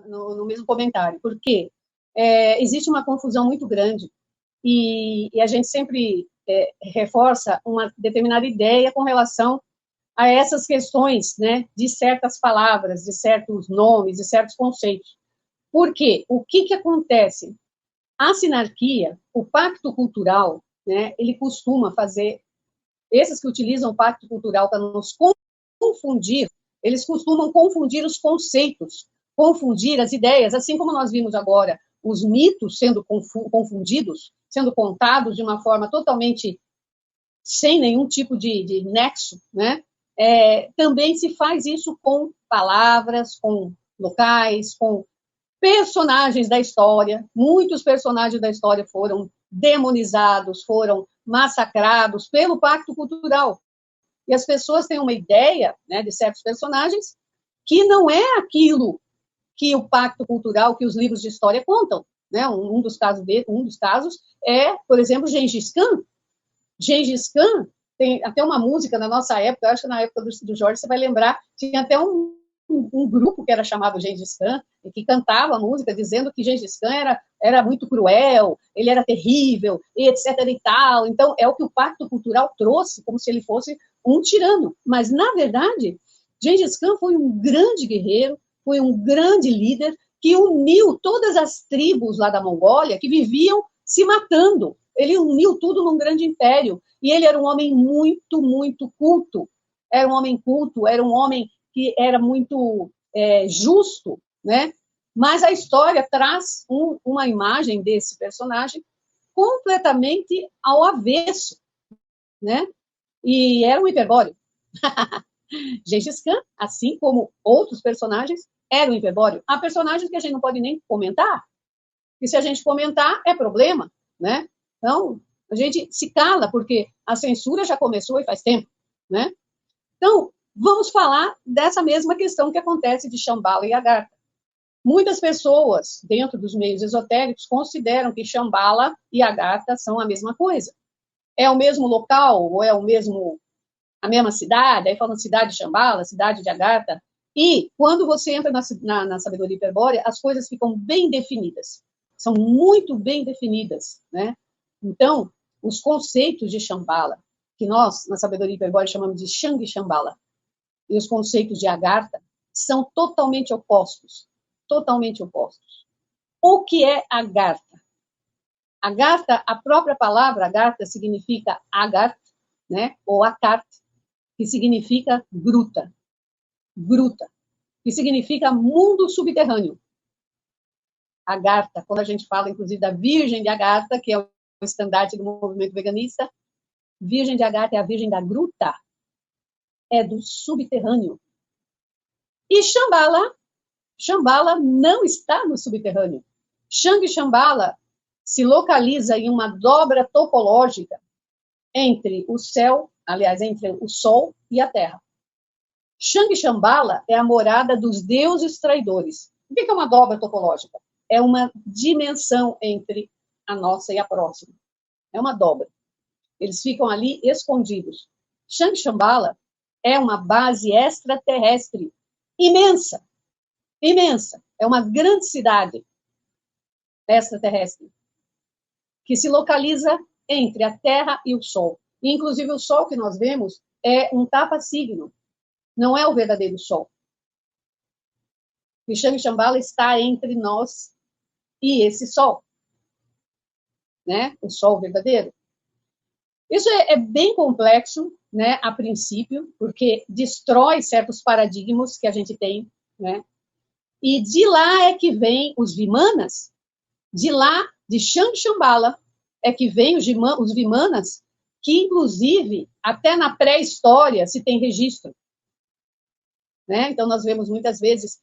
no mesmo comentário, porque existe uma confusão muito grande e a gente sempre reforça uma determinada ideia com relação a essas questões, né, de certas palavras, de certos nomes, de certos conceitos. Por quê? O que acontece? A sinarquia, o pacto cultural, né, ele costuma fazer, esses que utilizam o pacto cultural para nos confundir, eles costumam confundir os conceitos, confundir as ideias, assim como nós vimos agora os mitos sendo confundidos, sendo contados de uma forma totalmente sem nenhum tipo de nexo, né? Também se faz isso com palavras, com locais, com personagens da história. Muitos personagens da história foram demonizados, foram massacrados pelo pacto cultural. E as pessoas têm uma ideia, né, de certos personagens que não é aquilo que o pacto cultural, que os livros de história contam. Né? Um dos casos é, por exemplo, Gengis Khan. Gengis Khan tem até uma música na nossa época, eu acho que na época do Jorge você vai lembrar, tinha até um grupo que era chamado Gengis Khan, que cantava a música dizendo que Gengis Khan era muito cruel, ele era terrível, etc. e tal. Então, é o que o pacto cultural trouxe, como se ele fosse um tirano. Mas, na verdade, Gengis Khan foi um grande guerreiro, foi um grande líder que uniu todas as tribos lá da Mongólia que viviam se matando. Ele uniu tudo num grande império. E ele era um homem muito, muito culto. Era um homem culto, era um homem que era muito justo, né? Mas a história traz uma imagem desse personagem completamente ao avesso, né? E era um hiperbóreo. Gengis Khan, assim como outros personagens, era um hiperbóreo. Há personagens que a gente não pode nem comentar, e se a gente comentar, é problema, né? Então, a gente se cala, porque a censura já começou e faz tempo, né? Então, vamos falar dessa mesma questão que acontece de Shambhala e Agartha. Muitas pessoas, dentro dos meios esotéricos, consideram que Shambhala e Agartha são a mesma coisa. É o mesmo local, ou é a mesma cidade, aí falam cidade de Shambhala, cidade de Agartha, e quando você entra na sabedoria hiperbórea, as coisas ficam bem definidas, são muito bem definidas, né? Então, os conceitos de Shambhala, que nós, na sabedoria hiperbórea, chamamos de Shang Shambhala, e os conceitos de Agartha, são totalmente opostos, totalmente opostos. O que é Agartha? Agartha, a própria palavra Agartha significa Agarth, né, ou Akart, que significa gruta, que significa mundo subterrâneo. Agartha, quando a gente fala, inclusive, da Virgem de Agartha, que é o estandarte do movimento veganista, Virgem de Agartha é a Virgem da gruta, é do subterrâneo. E Shambhala não está no subterrâneo. Shang Shambhala se localiza em uma dobra topológica entre o céu, aliás, entre o Sol e a Terra. Shang Shambhala é a morada dos deuses traidores. O que é uma dobra topológica? É uma dimensão entre a nossa e a próxima. É uma dobra. Eles ficam ali escondidos. Shang Shambhala é uma base extraterrestre imensa, imensa. É uma grande cidade extraterrestre que se localiza entre a Terra e o Sol. E, inclusive, o Sol que nós vemos é um tapa-signo, não é o verdadeiro Sol. O Shang Shambhala está entre nós e esse Sol, né? O Sol verdadeiro. Isso é bem complexo, né, a princípio, porque destrói certos paradigmas que a gente tem, né? E de lá é que vem os Vimanas, de lá, de Shang Shambhala, é que vem os Vimanas, que, inclusive, até na pré-história se tem registro. Né? Então, nós vemos muitas vezes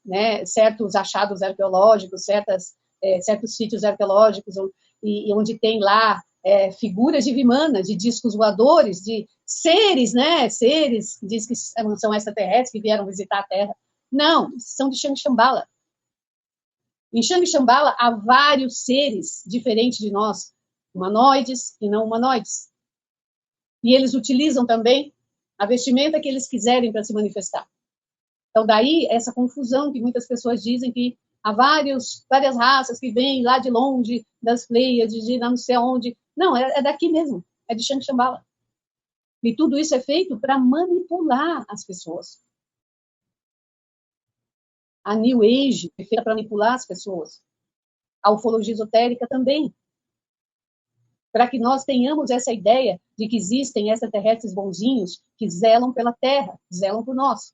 né, certos achados arqueológicos, certos sítios arqueológicos, onde tem lá figuras de Vimanas, de discos voadores, de seres, né? Seres que diz que são extraterrestres, que vieram visitar a Terra. Não, são de Shang Shambhala. Em Shang Shambhala há vários seres diferentes de nós, humanoides e não humanoides. E eles utilizam também a vestimenta que eles quiserem para se manifestar. Então, daí, essa confusão que muitas pessoas dizem que há várias raças que vêm lá de longe, das Pleiades, de não sei onde. Não, é daqui mesmo, é de Xangxambala. E tudo isso é feito para manipular as pessoas. A New Age é feita para manipular as pessoas. A ufologia esotérica também. Para que nós tenhamos essa ideia de que existem extraterrestres bonzinhos que zelam pela Terra, zelam por nós.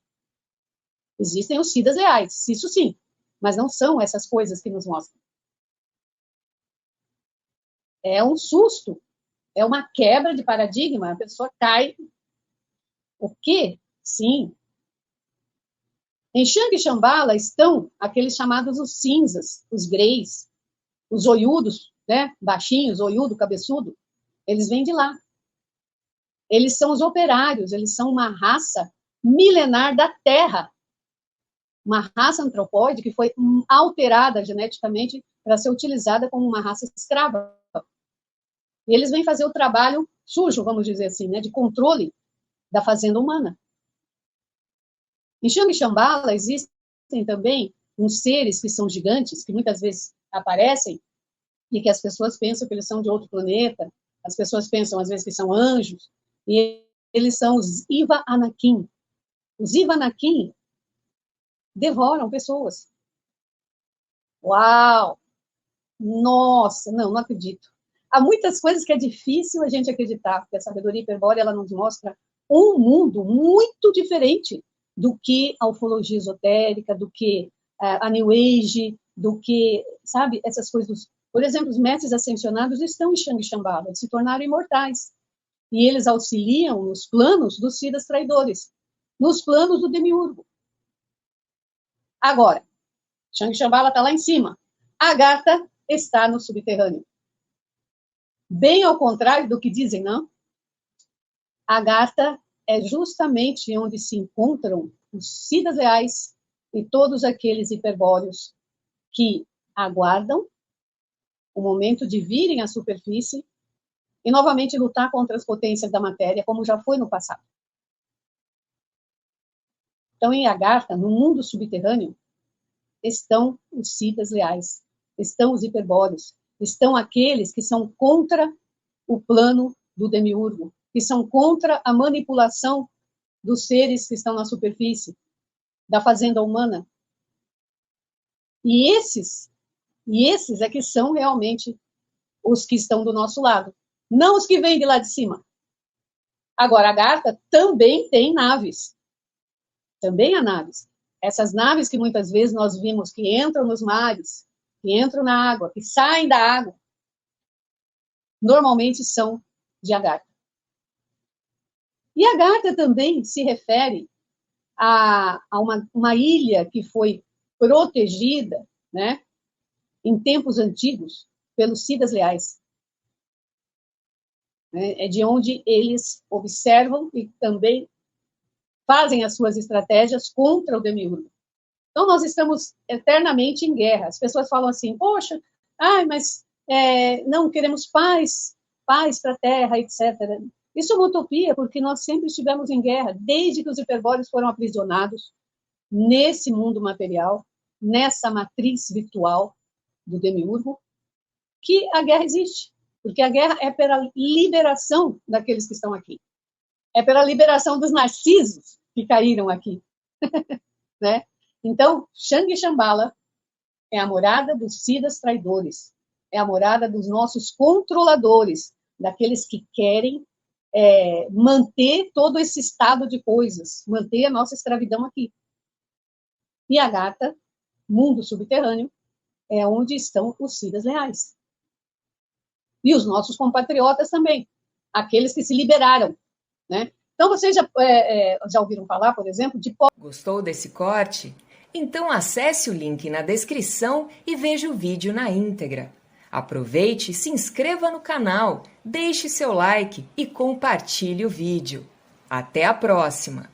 Existem os Siddhas reais, isso sim, mas não são essas coisas que nos mostram. É um susto, é uma quebra de paradigma, a pessoa cai. O quê? Sim. Em Xangxambala estão aqueles chamados os cinzas, os greys, os oiudos, né? Baixinhos, oiudo, cabeçudo. Eles vêm de lá. Eles são os operários, eles são uma raça milenar da Terra. Uma raça antropóide que foi alterada geneticamente para ser utilizada como uma raça escrava. E eles vêm fazer o trabalho sujo, vamos dizer assim, né, de controle da fazenda humana. Em Xangxambala existem também uns seres que são gigantes, que muitas vezes aparecem, e que as pessoas pensam que eles são de outro planeta, as pessoas pensam às vezes que são anjos, e eles são os Iva Anakin. Os Iva Anakin devoram pessoas. Uau! Nossa, não acredito. Há muitas coisas que é difícil a gente acreditar, porque a sabedoria hiperbórea, ela nos mostra um mundo muito diferente do que a ufologia esotérica, do que a New Age, do que, sabe, essas coisas. Por exemplo, os mestres ascensionados estão em Xangxambala, eles se tornaram imortais. E eles auxiliam nos planos dos Siddhas traidores, nos planos do Demiurgo. Agora, Xangxambala está lá em cima. Agartha está no subterrâneo. Bem ao contrário do que dizem, não? Agartha é justamente onde se encontram os Siddhas reais e todos aqueles hiperbóreos que aguardam o momento de virem à superfície e novamente lutar contra as potências da matéria, como já foi no passado. Então, em Agartha, no mundo subterrâneo, estão os Siddhas reais, estão os hiperbóreos, estão aqueles que são contra o plano do Demiurgo, que são contra a manipulação dos seres que estão na superfície, da fazenda humana. E esses é que são realmente os que estão do nosso lado, não os que vêm de lá de cima. Agora, Agartha também tem naves. Também há naves. Essas naves que muitas vezes nós vimos que entram nos mares, que entram na água, que saem da água, normalmente são de Agartha. E Agartha também se refere a uma ilha que foi protegida, né, em tempos antigos, pelos Siddhas reais. É de onde eles observam e também fazem as suas estratégias contra o Demiurgo. Então, nós estamos eternamente em guerra. As pessoas falam assim, poxa, mas não queremos paz para a Terra, etc. Isso é uma utopia, porque nós sempre estivemos em guerra, desde que os hiperbóreos foram aprisionados nesse mundo material, nessa matriz virtual do Demiurgo, que a guerra existe. Porque a guerra é pela liberação daqueles que estão aqui. É pela liberação dos narcisos que caíram aqui. Né? Então, Xangxambala é a morada dos Siddhas traidores, é a morada dos nossos controladores, daqueles que querem manter todo esse estado de coisas, manter a nossa escravidão aqui. E Agartha, mundo subterrâneo, é onde estão os Siddhas reais. E os nossos compatriotas também, aqueles que se liberaram, né? Então, vocês já ouviram falar, por exemplo, de... Gostou desse corte? Então acesse o link na descrição e veja o vídeo na íntegra. Aproveite e se inscreva no canal, deixe seu like e compartilhe o vídeo. Até a próxima!